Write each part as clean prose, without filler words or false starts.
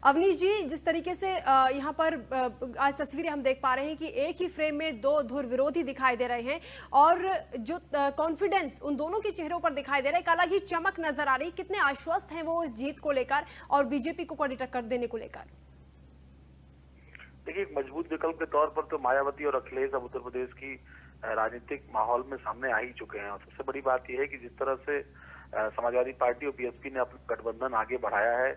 अवनीश जी, जिस तरीके से यहाँ पर आज तस्वीरें हम देख पा रहे हैं कि एक ही फ्रेम में दो धुर विरोधी दिखाई दे रहे हैं और जो कॉन्फिडेंस उन दोनों के चेहरों पर दिखाई दे रहा है, एक अलग ही चमक नजर आ रही है। कितने आश्वस्त हैं वो इस जीत को लेकर और बीजेपी को कड़ी टक्कर देने को लेकर? देखिए, एक मजबूत विकल्प के तौर पर तो मायावती और अखिलेश अब उत्तर प्रदेश की राजनीतिक माहौल में सामने आ ही चुके हैं। और सबसे बड़ी बात यह है कि जिस तरह से समाजवादी पार्टी और बीएसपी ने अपना गठबंधन आगे बढ़ाया है,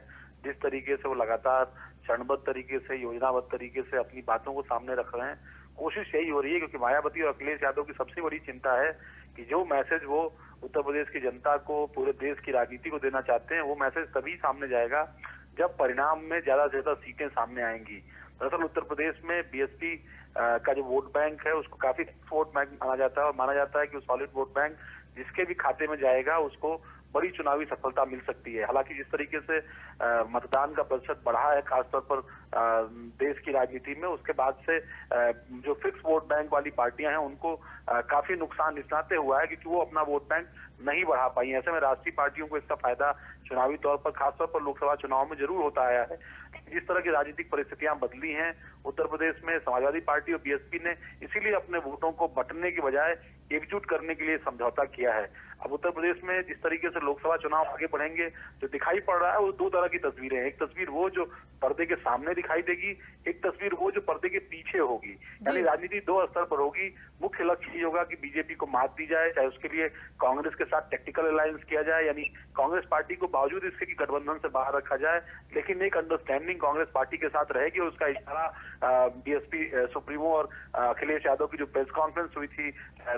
जिस तरीके से वो लगातार चरणबद्ध तरीके से, योजनाबद्ध तरीके से अपनी बातों को सामने रख रहे हैं, कोशिश यही हो रही है। क्योंकि मायावती और अखिलेश यादव की सबसे बड़ी चिंता है कि जो मैसेज वो उत्तर प्रदेश की जनता को, पूरे देश की राजनीति को देना चाहते हैं, वो मैसेज तभी सामने जाएगा जब परिणाम में ज्यादा से ज्यादा सीटें सामने आएंगी। दरअसल उत्तर प्रदेश में बीएसपी का जो वोट बैंक है उसको काफी वोट बैंक माना जाता है और माना जाता है कि सॉलिड वोट बैंक जिसके भी खाते में जाएगा उसको बड़ी चुनावी सफलता मिल सकती है। हालांकि जिस तरीके से मतदान का प्रतिशत बढ़ा है खासतौर पर देश की राजनीति में, उसके बाद से जो फिक्स वोट बैंक वाली पार्टियां हैं उनको काफी नुकसान इस नाते हुआ है क्योंकि वो अपना वोट बैंक नहीं बढ़ा पाई। ऐसे में राष्ट्रीय पार्टियों को इसका फायदा चुनावी तौर पर, खासतौर पर लोकसभा चुनाव में जरूर होता आया है। जिस तरह की राजनीतिक परिस्थितियां बदली हैं उत्तर प्रदेश में, समाजवादी पार्टी और बीएसपी ने इसीलिए अपने वोटों को बंटने की बजाय एकजुट करने के लिए समझौता किया है। अब उत्तर प्रदेश में जिस तरीके से लोकसभा चुनाव आगे बढ़ेंगे, जो दिखाई पड़ रहा है वो दो तरह की तस्वीरें हैं। एक तस्वीर वो जो पर्दे के सामने दिखाई देगी, एक तस्वीर वो जो पर्दे के पीछे होगी। यानी राजनीति दो स्तर पर होगी। मुख्य लक्ष्य ये होगा कि बीजेपी को मात दी जाए, चाहे उसके लिए कांग्रेस के साथ टेक्टिकल अलायंस किया जाए, यानी कांग्रेस पार्टी को बावजूद इसके कि गठबंधन से बाहर रखा जाए, लेकिन एक अंडरस्टैंडिंग कांग्रेस पार्टी के साथ रहेगी। और उसका इशारा बीएसपी सुप्रीमो और अखिलेश यादव की जो प्रेस कॉन्फ्रेंस हुई थी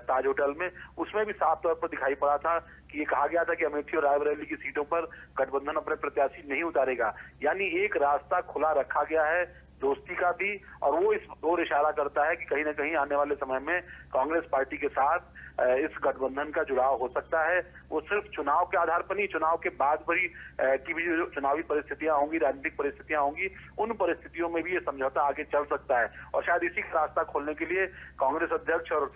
ताज होटल में, उसमें भी साफ तौर पर दिखाई पड़ा था कि ये कहा गया था कि अमेठी और रायबरेली की सीटों पर गठबंधन अपने प्रत्याशी नहीं उतारेगा। यानी एक रास्ता खुला रखा गया है दोस्ती का भी, और वो इस ओर इशारा करता है कि कहीं ना कहीं आने वाले समय में कांग्रेस पार्टी के साथ इस गठबंधन का जुड़ाव हो सकता है। वो सिर्फ चुनाव के आधार पर नहीं, चुनाव के बाद भी की भी जो चुनावी परिस्थितियां होंगी, राजनीतिक परिस्थितियां होंगी, उन परिस्थितियों में भी ये समझौता आगे चल सकता है। और शायद इसी का रास्ता खोलने के लिए कांग्रेस अध्यक्ष और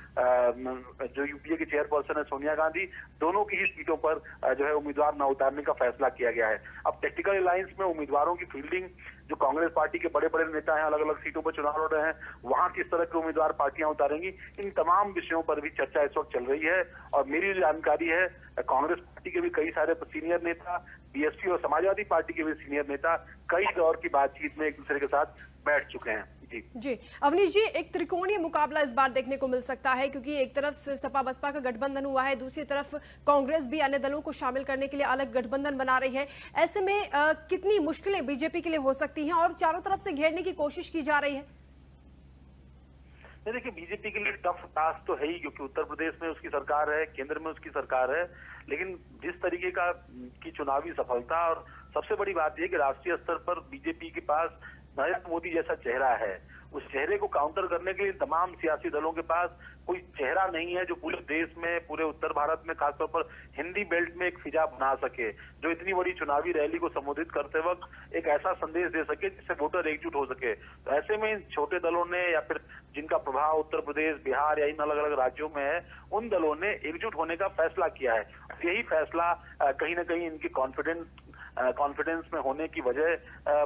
जो यूपीए की चेयरपर्सन है सोनिया गांधी, दोनों की ही सीटों पर जो है उम्मीदवार न उतारने का फैसला किया गया है। अब टेक्टिकल अलायंस में उम्मीदवारों की फील्डिंग, जो कांग्रेस पार्टी के बड़े बड़े नेता हैं, अलग अलग सीटों पर चुनाव लड़ रहे हैं, वहां किस तरह के उम्मीदवार पार्टियां उतारेंगी, इन तमाम विषयों पर भी चर्चा इस वक्त चल रही है। और मेरी जानकारी है कांग्रेस पार्टी के भी कई सारे सीनियर नेता, बीएसपी और समाजवादी पार्टी के भी सीनियर नेता कई दौर की बातचीत में एक दूसरे के साथ बैठ चुके हैं। जी अवनीश जी, एक त्रिकोणीय मुकाबला इस बार देखने को मिल सकता है क्योंकि एक तरफ सपा बसपा का गठबंधन हुआ है, दूसरी तरफ कांग्रेस भी अन्य दलों को शामिल करने के लिए अलग गठबंधन बना रही है। ऐसे में कितनी मुश्किलें बीजेपी के लिए हो सकती हैं और चारों तरफ से घेरने की कोशिश की जा रही है? देखिए, बीजेपी के लिए टफ टास्क तो है ही, क्योंकि उत्तर प्रदेश में उसकी सरकार है, केंद्र में उसकी सरकार है। लेकिन जिस तरीके की चुनावी सफलता, और सबसे बड़ी बात यह कि राष्ट्रीय स्तर पर बीजेपी के पास नरेंद्र मोदी जैसा चेहरा है, उस चेहरे को काउंटर करने के लिए तमाम सियासी दलों के पास कोई चेहरा नहीं है जो पूरे देश में, पूरे उत्तर भारत में, खासतौर पर हिंदी बेल्ट में एक फिजा बना सके, जो इतनी बड़ी चुनावी रैली को संबोधित करते वक्त एक ऐसा संदेश दे सके जिससे वोटर एकजुट हो सके। तो ऐसे में इन छोटे दलों ने, या फिर जिनका प्रभाव उत्तर प्रदेश, बिहार या इन अलग अलग राज्यों में है, उन दलों ने एकजुट होने का फैसला किया है। यही फैसला कहीं ना कहीं इनकी कॉन्फिडेंस में होने की वजह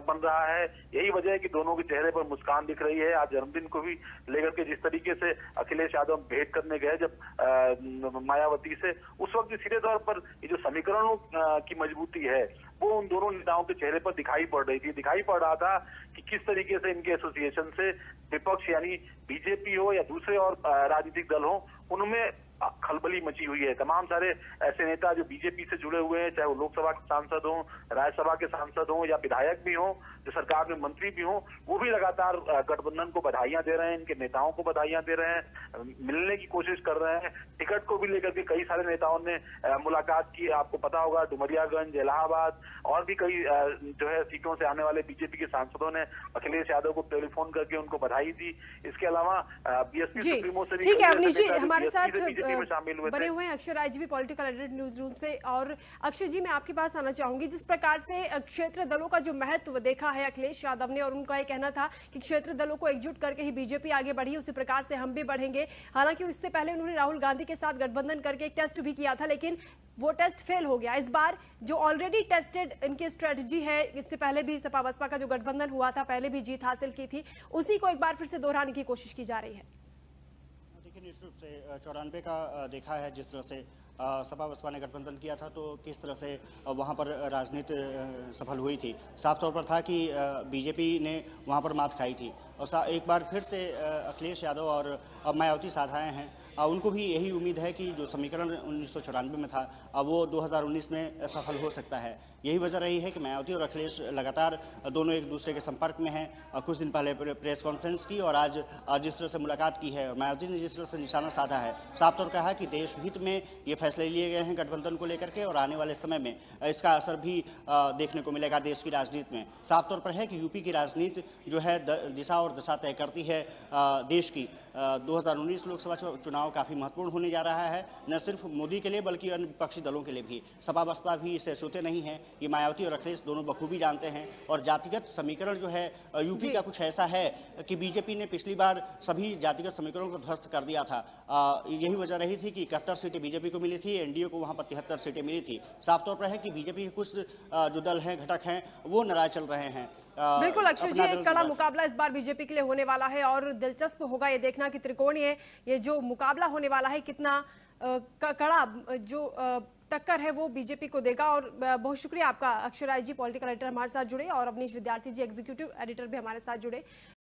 बन रहा है। यही वजह है कि दोनों के चेहरे पर मुस्कान दिख रही है। आज जन्मदिन को भी लेकर के जिस तरीके से अखिलेश यादव भेंट करने गए जब मायावती से, उस वक्त भी सीधे तौर पर ये जो समीकरणों की मजबूती है वो उन दोनों नेताओं के चेहरे पर दिखाई पड़ रही थी। दिखाई पड़ रहा था कि किस तरीके से इनके एसोसिएशन से विपक्ष, यानी बीजेपी हो या दूसरे और राजनीतिक दल हो, उनमें खलबली मची हुई है। तमाम सारे ऐसे नेता जो बीजेपी से जुड़े हुए हैं, चाहे वो लोकसभा के सांसद हों, राज्यसभा के सांसद हों या विधायक भी हों, जो सरकार में मंत्री भी हों, वो भी लगातार गठबंधन को बधाइयां दे रहे हैं, इनके नेताओं को बधाइयां दे रहे हैं, मिलने की कोशिश कर रहे हैं। टिकट को भी लेकर के कई सारे नेताओं ने मुलाकात की। आपको पता होगा डुमरियागंज, इलाहाबाद और भी कई जो है सीटों से आने वाले बीजेपी के सांसदों ने अखिलेश यादव को टेलीफोन करके उनको बधाई दी। इसके अलावा बीएसपी सुप्रीमो से भी, ठीक है अवनीश जी, हमारे साथ कमेटी में शामिल हुए बने थे। हुए हैं अक्षय राय जी भी पॉलिटिकल एडिटर न्यूज रूम से। और अक्षय जी, मैं आपके पास आना चाहूंगी, जिस प्रकार से क्षेत्र दलों का जो महत्व देखा है अखिलेश यादव ने, और उनका ये कहना था कि क्षेत्र दलों को एकजुट करके ही बीजेपी आगे बढ़ी, उसी प्रकार से हम भी बढ़ेंगे। हालांकि इससे पहले उन्होंने राहुल गांधी के साथ गठबंधन करके एक टेस्ट भी किया था, लेकिन वो टेस्ट फेल हो गया। इस बार जो ऑलरेडी टेस्टेड इनकी स्ट्रेटजी है, इससे पहले भी सपा बसपा का जो गठबंधन हुआ था, पहले भी जीत हासिल की थी, उसी को एक बार फिर से दोहराने की कोशिश की जा रही है। देखिए, निश्चित रूप से 94 का देखा है जिस तरह से सपा बसपा ने गठबंधन किया था, तो किस तरह से वहाँ पर राजनीति सफल हुई थी। साफ तौर पर था कि बीजेपी ने वहाँ पर मात खाई थी और एक बार फिर से अखिलेश यादव और मायावती साथ आए हैं। उनको भी यही उम्मीद है कि जो समीकरण 1994 में था वो 2019 में सफल हो सकता है। यही वजह रही है कि मायावती और अखिलेश लगातार दोनों एक दूसरे के संपर्क में हैं। कुछ दिन पहले प्रेस कॉन्फ्रेंस की और आज जिस तरह से मुलाकात की है, मायावती ने जिस तरह से निशाना साधा है, साफ तौर कहा कि देश हित में ये फैसले लिए गए हैं गठबंधन को लेकर के, और आने वाले समय में इसका असर भी देखने को मिलेगा देश की राजनीति में। साफ तौर पर है कि यूपी की राजनीति जो है दिशा और दशा तय करती है देश की। 2019 लोकसभा चुनाव काफ़ी महत्वपूर्ण होने जा रहा है, न सिर्फ मोदी के लिए बल्कि अन्य विपक्षी दलों के लिए भी। सपा बसपा भी इसे सोते नहीं है, ये मायावती और अखिलेश दोनों बखूबी जानते हैं। और जातिगत समीकरण जो है यूपी का कुछ ऐसा है कि बीजेपी ने पिछली बार सभी जातिगत समीकरणों को ध्वस्त कर दिया था। यही वजह रही थी कि 71 सीटें बीजेपी को मिली थी, एनडीए को वहाँ पर 73 सीटें मिली थी। साफ तौर पर है कि बीजेपी के कुछ जो दल हैं, घटक हैं, वो नाराज चल रहे हैं। बिल्कुल अक्षय जी, एक कड़ा मुकाबला इस बार बीजेपी के लिए होने वाला है और दिलचस्प होगा ये देखना कि त्रिकोणीय ये जो मुकाबला होने वाला है कितना कड़ा जो टक्कर है वो बीजेपी को देगा। और बहुत शुक्रिया आपका अक्षय राय जी, पॉलिटिकल एडिटर हमारे साथ जुड़े, और अवनीश विद्यार्थी जी, एग्जीक्यूटिव एडिटर भी हमारे साथ जुड़े।